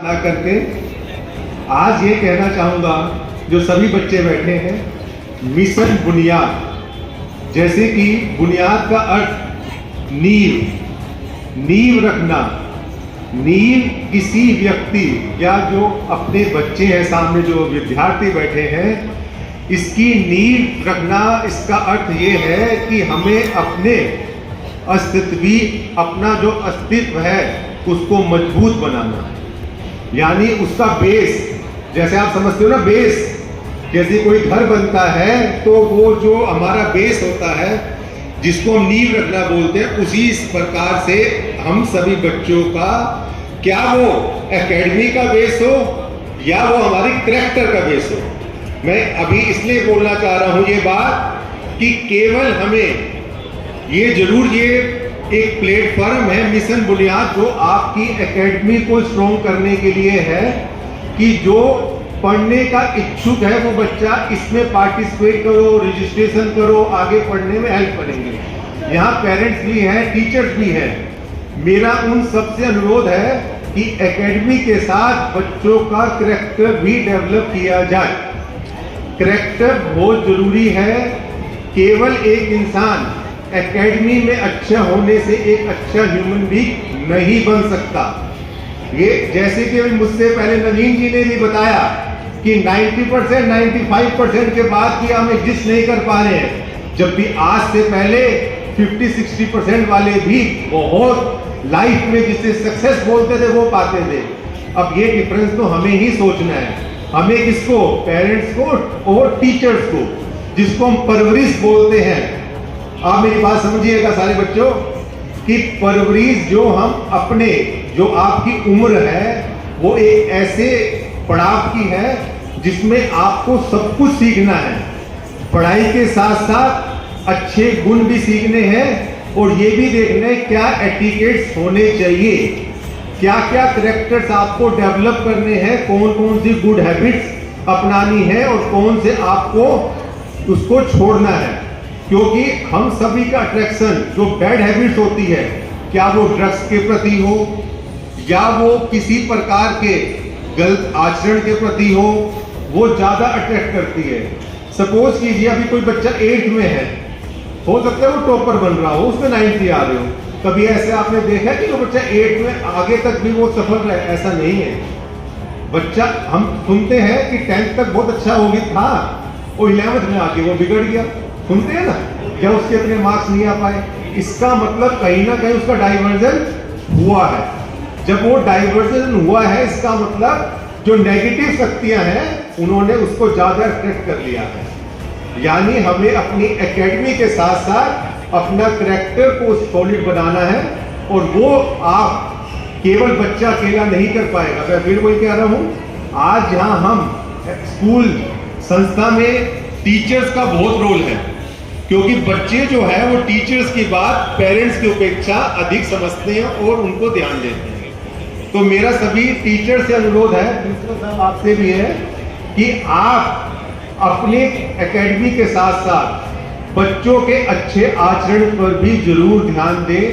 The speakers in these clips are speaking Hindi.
ना करके आज ये कहना चाहूँगा, जो सभी बच्चे बैठे हैं, मिशन बुनियाद, जैसे कि बुनियाद का अर्थ नींव रखना। नींव किसी व्यक्ति या जो अपने बच्चे हैं, सामने जो विद्यार्थी बैठे हैं, इसकी नींव रखना, इसका अर्थ ये है कि हमें अपने अपना जो अस्तित्व है उसको मजबूत बनाना, यानी उसका बेस। जैसे आप समझते हो ना, बेस, जैसे कोई घर बनता है तो वो जो हमारा बेस होता है जिसको हम नींव रखना बोलते हैं, उसी प्रकार से हम सभी बच्चों का, क्या वो एकेडमी का बेस हो या वो हमारी करैक्टर का बेस हो। मैं अभी इसलिए बोलना चाह रहा हूं ये बात कि केवल हमें ये एक प्लेटफॉर्म है मिशन बुनियाद, जो आपकी एकेडमी को स्ट्रॉन्ग करने के लिए है कि जो पढ़ने का इच्छुक है वो बच्चा इसमें पार्टिसिपेट करो, रजिस्ट्रेशन करो, आगे पढ़ने में हेल्प करेंगे। यहाँ पेरेंट्स भी हैं, टीचर्स भी हैं। मेरा उन सबसे अनुरोध है कि एकेडमी के साथ बच्चों का करैक्टर भी डेवलप किया जाए। करैक्टर बहुत जरूरी है। केवल एक इंसान एकेडमी में अच्छा होने से एक अच्छा ह्यूमन बीइंग नहीं बन सकता। ये जैसे कि मुझसे पहले नवीन जी ने भी बताया कि 90%, 95% के बाद कि हम एग्जिस्ट नहीं कर पा रहे हैं, जबकि आज से पहले 50-60% वाले भी बहुत लाइफ में जिसे सक्सेस बोलते थे वो पाते थे। अब ये डिफरेंस तो हमें ही सोचना है। हमें किसको? पेरेंट्स को और टीचर्स को, जिसको हम परवरिश बोलते हैं। आप मेरी बात समझिएगा सारे बच्चों कि परवरिश जो हम अपने, जो आपकी उम्र है वो एक ऐसे पड़ाव की है जिसमें आपको सब कुछ सीखना है। पढ़ाई के साथ साथ अच्छे गुण भी सीखने हैं और ये भी देखना है क्या एटिकेट्स होने चाहिए, क्या क्या करैक्टर्स आपको डेवलप करने हैं, कौन कौन सी गुड हैबिट्स अपनानी है और कौन से आपको उसको छोड़ना है। क्योंकि हम सभी का अट्रैक्शन जो बैड हैबिट्स होती है, क्या वो ड्रग्स के प्रति हो या वो किसी प्रकार के गलत आचरण के प्रति हो, वो ज्यादा अट्रैक्ट करती है। सपोज कीजिए अभी कोई बच्चा 8th में है, हो सकता है वो टॉपर बन रहा हो, उसमें 9th आ रहे हो। कभी ऐसे आपने देखा कि वो बच्चा 8th में आगे तक भी वो सफल रहे? ऐसा नहीं है। बच्चा, हम सुनते हैं कि 10th तक बहुत अच्छा हो गया था और 11th में आके वो बिगड़ गया, सुनते हैं ना, क्या उसके अपने मार्क्स नहीं आ पाए। इसका मतलब कहीं ना कहीं उसका डाइवर्जन हुआ है। जब वो डाइवर्जन हुआ है, इसका मतलब जो नेगेटिव शक्तियां हैं उन्होंने उसको ज्यादा अट्रैक्ट कर लिया है। यानी हमें अपनी एकेडमी के साथ साथ अपना करैक्टर को सॉलिड बनाना है, और वो आप केवल बच्चा अकेला नहीं कर पाएगा। मैं फिर वही कह रहा हूं, आज यहां हम स्कूल संस्था में टीचर्स का बहुत रोल है, क्योंकि बच्चे जो है वो टीचर्स की बात पेरेंट्स की अपेक्षा अधिक समझते हैं और उनको ध्यान देते हैं। तो मेरा सभी टीचर से अनुरोध है, प्रिंसिपल साहब आपसे भी है, कि आप अपने एकेडमी के साथ साथ बच्चों के अच्छे आचरण पर भी जरूर ध्यान दें।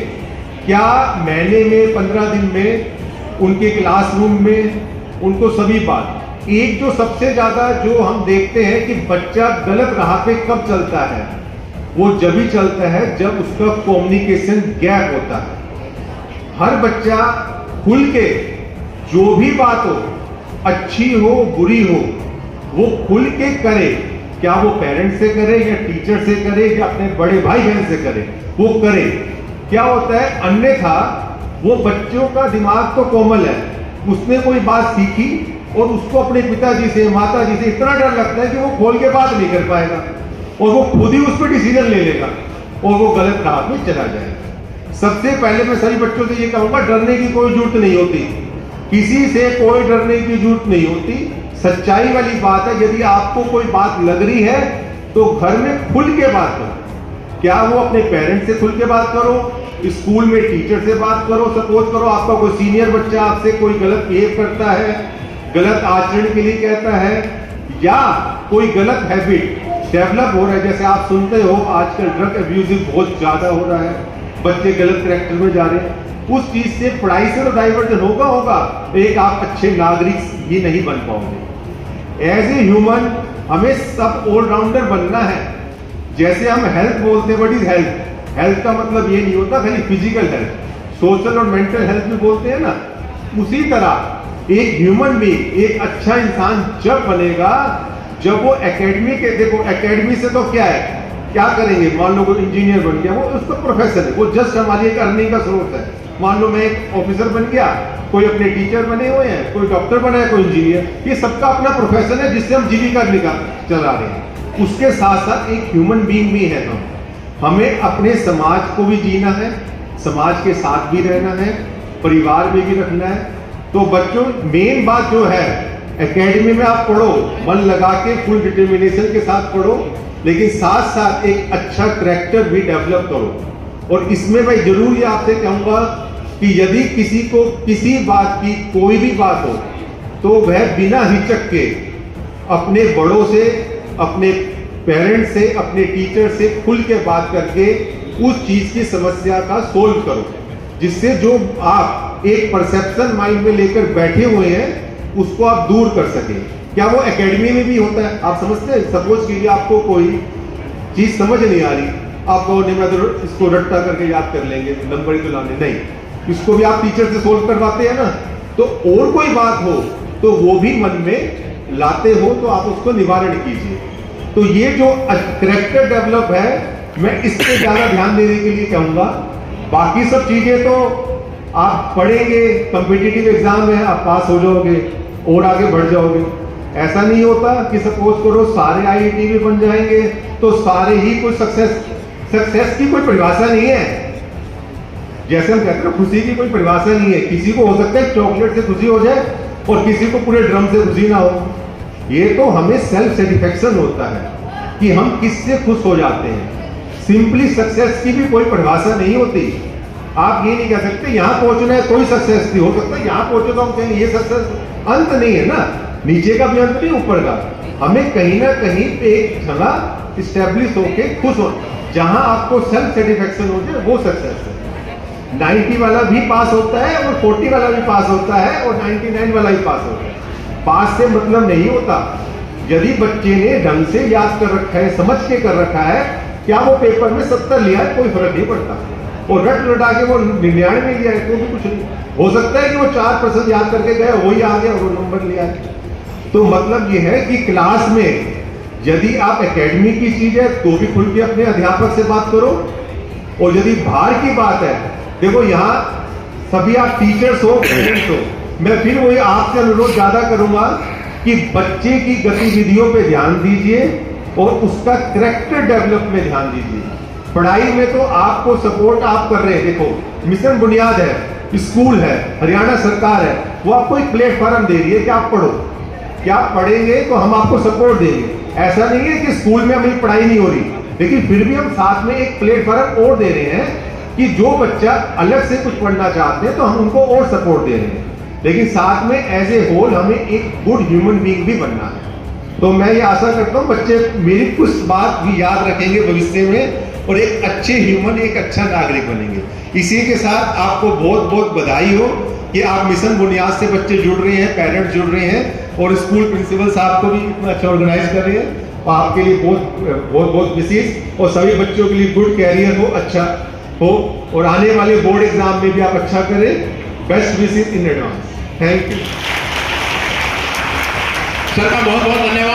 क्या महीने में 15 दिन में उनके क्लासरूम में उनको सभी बात, एक जो सबसे ज्यादा जो हम देखते हैं कि बच्चा गलत राह पे कब चलता है, वो जब ही चलता है जब उसका कम्युनिकेशन गैप होता है। हर बच्चा खुल के जो भी बात हो, अच्छी हो बुरी हो, वो खुल के करे। क्या वो पेरेंट्स से करे या टीचर से करे या अपने बड़े भाई बहन से करे, वो करे। क्या होता है, अन्यथा वो बच्चों का दिमाग तो कोमल है, उसने कोई बात सीखी और उसको अपने पिताजी से, माताजी से इतना डर लगता है कि वो खोल के बात नहीं कर पाएगा और वो खुद ही उस पर डिसीजन ले लेगा और वो गलत राह में चला जाएगा। सबसे पहले मैं सभी बच्चों से ये कहूंगा, डरने की कोई जरूरत नहीं होती, किसी से कोई डरने की जरूरत नहीं होती। सच्चाई वाली बात है, यदि आपको कोई बात लग रही है तो घर में खुल के बात करो। क्या वो अपने पेरेंट्स से खुल के बात करो, स्कूल में टीचर से बात करो। सपोज करो आपका कोई सीनियर बच्चा आपसे कोई गलत बिहेव करता है, गलत आचरण के लिए कहता है, या कोई गलत हैबिट डेवलप हो रहा है। जैसे आप सुनते हो आजकल ड्रग अब्यूजिव बहुत ज्यादा हो रहा है, बच्चे गलत करैक्टर में जा रहे हैं। उस चीज से, पढ़ाई से तो डाइवर्जन होगा, एक आप अच्छे नागरिक ही नहीं बन पाओगे। एज ए ह्यूमन हमें सब ऑलराउंडर बनना है। जैसे हम हेल्थ बोलते हैं, व्हाट इज हेल्थ? हेल्थ का मतलब ये नहीं होता खाली फिजिकल हेल्थ, सोशल और मेंटल हेल्थ भी बोलते हैं ना। उसी तरह एक ह्यूमन बीइंग, एक अच्छा इंसान जब बनेगा जब वो एकेडमी के, देखो एकेडमी से तो क्या है, क्या करेंगे, मान लो कोई इंजीनियर बन गया, वो उसका प्रोफेशन है, वो जस्ट हमारी एक अर्निंग का स्रोत है। मान लो मैं एक ऑफिसर बन गया, कोई अपने टीचर बने हुए हैं, कोई डॉक्टर बना है, कोई इंजीनियर, ये सबका अपना प्रोफेशन है जिससे हम जीविका चला रहे हैं। उसके साथ साथ एक ह्यूमन बीइंग भी है। हमें अपने समाज को भी जीना है, समाज के साथ भी रहना है, परिवार में भी रखना है। तो बच्चों, मेन बात जो है, एकेडमी में आप पढ़ो, मन लगा के फुल डिटर्मिनेशन के साथ पढ़ो, लेकिन साथ साथ एक अच्छा करैक्टर भी डेवलप करो। और इसमें मैं जरूर ये आपसे कहूंगा कि यदि किसी को किसी बात की कोई भी बात हो तो वह बिना हिचक के अपने बड़ों से, अपने पेरेंट्स से, अपने टीचर से खुल के बात करके उस चीज की समस्या का सोल्व करो, जिससे जो आप एक परसेप्शन माइंड में लेकर बैठे हुए हैं उसको आप दूर कर सके। क्या वो एकेडमी में भी होता है? आप समझते हैं, सपोज कीजिए आपको कोई चीज समझ नहीं आ रही, आप कहो नहीं मैं तो इसको रट्टा करके याद कर लेंगे, नंबर ही तो लाने, नहीं, इसको भी आप टीचर से सोल्व करवाते हैं ना। तो और कोई बात हो तो वो भी मन में लाते हो तो आप उसको निवारण कीजिए। तो ये जो करैक्टर डेवलप है, मैं इस पे ज्यादा ध्यान देने के लिए कहूंगा। बाकी सब चीजें तो आप पढ़ेंगे, कॉम्पिटिटिव एग्जाम है, आप पास हो जाओगे और आगे बढ़ जाओगे। ऐसा नहीं होता कि सपोज करो सारे आईआईटी में बन जाएंगे तो सारे ही कोई सक्सेस की कोई परिभाषा नहीं है। जैसे हम कहते हैं खुशी की कोई परिभाषा नहीं है। किसी को हो सकता है चॉकलेट से खुशी हो जाए और किसी को पूरे ड्रम से खुशी ना हो। ये तो हमें सेल्फ सेटिस्फेक्शन होता है कि हम किससे खुश हो जाते हैं। सिंपली सक्सेस की भी कोई परिभाषा नहीं होती। आप ये नहीं कह सकते यहाँ पहुंचना है कोई सक्सेस नहीं हो सकता, यहाँ पहुंचे तो हम कहेंगे ये सक्सेस, अंत नहीं है ना, नीचे का भी अंत नहीं ऊपर का। हमें कहीं ना कहीं एक जगह स्टैब्लिश होके खुश हो, जहां आपको सेल्फ सेटिस्फेक्शन हो जाए वो सक्सेस है। 90 वाला भी पास होता है और 40 वाला भी पास होता है और 99 वाला भी पास होता है। पास से मतलब नहीं होता। यदि बच्चे ने ढंग से याद कर रखा है, समझ के कर रखा है, क्या वो पेपर में 70 लिया है कोई फर्क नहीं पड़ता, और रट लटा के वो 99 लिया है तो भी कुछ नहीं। हो सकता है कि वो 4% याद करके गए, वही आ गया और वो नंबर लिया है। तो मतलब ये है कि क्लास में यदि आप एकेडमी की चीज है तो भी खुल के अपने अध्यापक से बात करो, और यदि बाहर की बात है, देखो यहाँ सभी आप टीचर्स हो, पेरेंट्स हो, मैं फिर वही आपसे अनुरोध ज्यादा करूंगा कि बच्चे की गतिविधियों पे ध्यान दीजिए और उसका करैक्टर डेवलप में ध्यान दीजिए। पढ़ाई में तो आपको सपोर्ट आप कर रहे हैं। देखो मिशन बुनियाद है, स्कूल है, हरियाणा सरकार है, वो आपको एक प्लेटफॉर्म दे रही है कि आप पढ़ो। क्या आप पढ़ेंगे तो हम आपको सपोर्ट देंगे। ऐसा नहीं है कि स्कूल में हमें पढ़ाई नहीं हो रही, लेकिन फिर भी हम साथ में एक प्लेटफॉर्म और दे रहे हैं कि जो बच्चा अलग से कुछ पढ़ना चाहते हैं तो हम उनको और सपोर्ट दे रहे हैं। लेकिन साथ में एज ए होल हमें एक गुड ह्यूमन बीइंग भी बनना है। तो मैं ये आशा करता हूँ बच्चे मेरी कुछ बात भी याद रखेंगे भविष्य में और एक अच्छे ह्यूमन, एक अच्छा नागरिक बनेंगे। इसी के साथ आपको बहुत बहुत बधाई हो कि आप मिशन बुनियाद से बच्चे जुड़ रहे हैं, पेरेंट्स जुड़ रहे हैं, और स्कूल प्रिंसिपल साहब को भी इतना अच्छा ऑर्गेनाइज कर रहे हैं। और आपके लिए बहुत बहुत विशेष, और सभी बच्चों के लिए गुड कैरियर हो, अच्छा हो, और आने वाले बोर्ड एग्जाम में भी आप अच्छा करें। Best wishes in advance. Thank you sir का बहुत बहुत धन्यवाद।